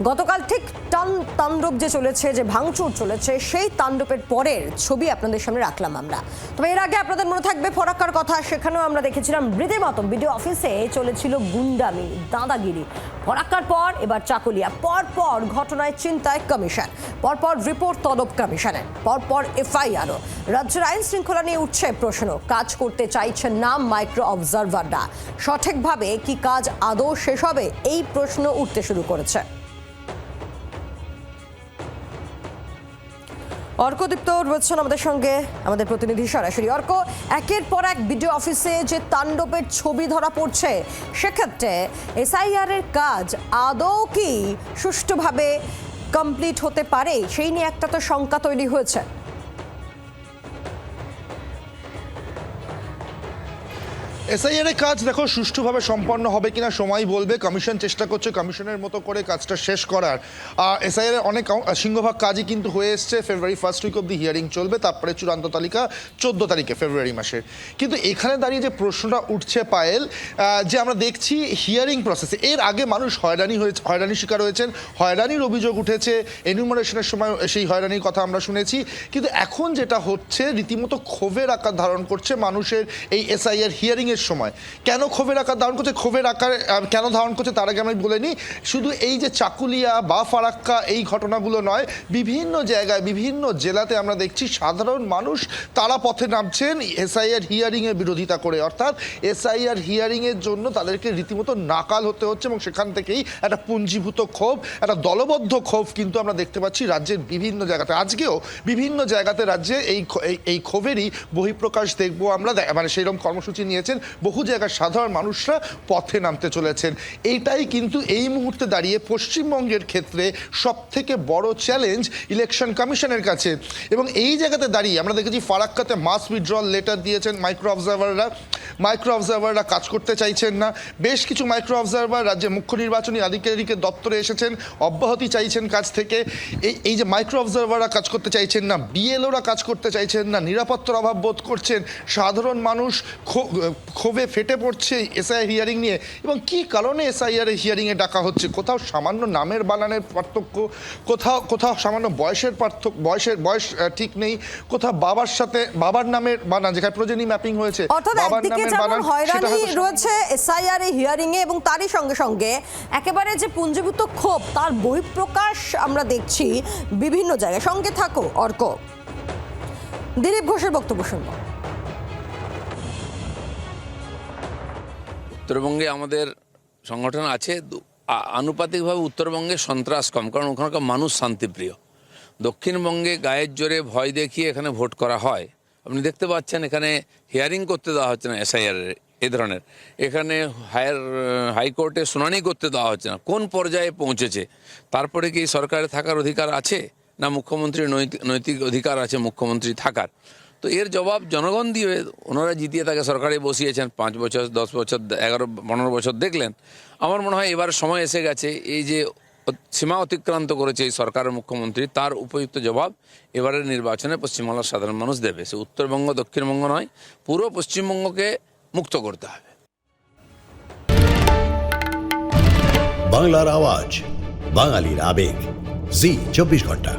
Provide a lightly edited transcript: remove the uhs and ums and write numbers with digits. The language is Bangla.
গতকাল ঠিক তাণ্ডব যে চলেছে, যে ভাঙচুর চলেছে, সেই তাণ্ডবের পরের ছবি আপনাদের সামনে রাখলাম আমরা। তবে এর আগে আপনাদের মনে থাকবে ফরাক্কার কথা, সেখানেও আমরা দেখেছিলাম রীতিমতো বিডিও অফিসে চলেছিল গুন্ডামি, দাদাগিরি। ফরাক্কার পর এবার চাকুলিয়া, পরপর ঘটনায় চিন্তায় কমিশন, পরপর রিপোর্ট তলব কমিশনের, পরপর এফআইআরও। রাজ্যের আইন শৃঙ্খলা নিয়ে উঠছে প্রশ্ন, কাজ করতে চাইছেন না মাইক্রো অবজারভাররা। সঠিকভাবে কি কাজ আদৌ শেষ হবে, এই প্রশ্ন উঠতে শুরু করেছে। অর্কদীপ্ত রয়েছেন আমাদের সঙ্গে, আমাদের প্রতিনিধি সরাসরি। অর্ক, একের পর এক বিডিও অফিসে যে তাণ্ডবের ছবি ধরা পড়ছে, সেক্ষেত্রে এসআইআর এর কাজ আদৌ কি সুষ্ঠুভাবে কমপ্লিট হতে পারে, সেই নিয়ে একটা তো শঙ্কা তৈরি হয়েছে। এসআইআর এর কাজ দেখো সুষ্ঠুভাবে সম্পন্ন হবে কিনা সময় বলবে। কমিশন চেষ্টা করছে কমিশনের মতো করে কাজটা শেষ করার। এসআইআর এর অনেক সিংহভাগ কাজই কিন্তু হয়ে এসছে। February first week of the hearing চলবে, তারপরে চূড়ান্ত তালিকা 14 তারিখে ফেব্রুয়ারি মাসের। কিন্তু এখানে দাঁড়িয়ে যে প্রশ্নটা উঠছে পায়েল, যে আমরা দেখছি হিয়ারিং প্রসেসে এর আগে মানুষ হয়রানির শিকার হয়েছেন, হয়রানির অভিযোগ উঠেছে, এনুমারেশনের সময় সেই হয়রানির কথা আমরা শুনেছি। কিন্তু এখন যেটা হচ্ছে রীতিমতো ক্ষোভের আকার ধারণ করছে মানুষের এই এসআইআর হিয়ারিং সময়। কেন ক্ষোভের আকার ধারণ করছে, ক্ষোভের আকার কেন ধারণ করছে তার আগে আমি বলে নিই, শুধু এই যে চাকুলিয়া বা ফারাক্কা এই ঘটনাগুলো নয়, বিভিন্ন জায়গায় বিভিন্ন জেলাতে আমরা দেখছি সাধারণ মানুষ তারা পথে নামছেন এসআইআর হিয়ারিং এর বিরোধিতা করে। অর্থাৎ এসআইআর হিয়ারিং এর জন্য তাদেরকে রীতিমতো নাকাল হতে হচ্ছে, এবং সেখান থেকেই একটা পুঞ্জীভূত ক্ষোভ, একটা দলবদ্ধ ক্ষোভ কিন্তু আমরা দেখতে পাচ্ছি রাজ্যের বিভিন্ন জায়গাতে। আজকেও বিভিন্ন জায়গাতে রাজ্যে এই ক্ষোভেরই বহিঃপ্রকাশ দেখবো আমরা। মানে সেইরকম কর্মসূচি নিয়েছেন, বহু জায়গায় সাধারণ মানুষরা পথে নামতে চলেছেন। এইটাই কিন্তু এই মুহূর্তে দাঁড়িয়ে পশ্চিমবঙ্গের ক্ষেত্রে সব থেকে বড় চ্যালেঞ্জ ইলেকশন কমিশনের কাছে। এবং এই জায়গাতে দাঁড়িয়ে আমরা দেখেছি ফারাক্কাতে মাস উইথড্রল লেটার দিয়েছেন মাইক্রো অবজারভাররা কাজ করতে চাইছেন না। বেশ কিছু মাইক্রো অবজারভার রাজ্যের মুখ্য নির্বাচনী আধিকারিকের দপ্তরে এসেছেন, অব্যাহতি চাইছেন কাজ থেকে। এই যে মাইক্রো অবজারভাররা কাজ করতে চাইছেন না, বিএলওরা কাজ করতে চাইছেন না, নিরাপত্তার অভাব বোধ করছেন, সাধারণ মানুষ ক্ষোভে ফেটে পড়ছে এসআইআর হিয়ারিং নিয়ে। এবং কি কারণে এসআইআর হিয়ারিংয়ে ডাকা হচ্ছে, কোথাও সামান্য নামের বানানের পার্থক্য, কোথাও সামান্য বয়সের পার্থক্য, বয়স ঠিক নেই, কোথাও বাবার নামের বানান, যেখানে প্রোজেনি ম্যাপিং হয়েছে বাবার নামের বানান, সেটা রয়েছে এসআইআর হিয়ারিং এ। এবং তারই সঙ্গে সঙ্গে একেবারে যে পুঞ্জীভূত ক্ষোভ, তার বহিঃপ্রকাশ আমরা দেখছি বিভিন্ন জায়গায়। সঙ্গে থাকো অর্ক, দিলীপ ঘোষের বক্তব্য শুনবো। উত্তরবঙ্গে আমাদের সংগঠন আছে, আনুপাতিকভাবে উত্তরবঙ্গে সন্ত্রাস কম, কারণ ওখানকার মানুষ শান্তিপ্রিয়। দক্ষিণবঙ্গে গায়ের জোরে ভয় দেখিয়ে এখানে ভোট করা হয়। আপনি দেখতে পাচ্ছেন এখানে হিয়ারিং করতে দেওয়া হচ্ছে না এসআইআর এ ধরনের, এখানে হাইকোর্টে শুনানি করতে দেওয়া হচ্ছে না। কোন পর্যায়ে পৌঁছেছে? তারপরে কি সরকারে থাকার অধিকার আছে, না মুখ্যমন্ত্রীর নৈতিক অধিকার আছে মুখ্যমন্ত্রী থাকার? তো এর জবাব জনগণ দিয়ে, ওনারা জিতিয়ে তাকে সরকারে বসিয়েছেন 5 বছর, 10 বছর, 11-15 বছর দেখলেন। আমার মনে হয় এবার সময় এসে গেছে, এই যে সীমা অতিক্রান্ত করেছে এই সরকারের মুখ্যমন্ত্রী, তার উপযুক্ত জবাব এবারের নির্বাচনে পশ্চিমবাংলার সাধারণ মানুষ দেবে। সে উত্তরবঙ্গ দক্ষিণবঙ্গ নয়, পুরো পশ্চিমবঙ্গকে মুক্ত করতে হবে। বাংলার আওয়াজ, বাঙালির আবেগ, জি 24 ঘন্টা।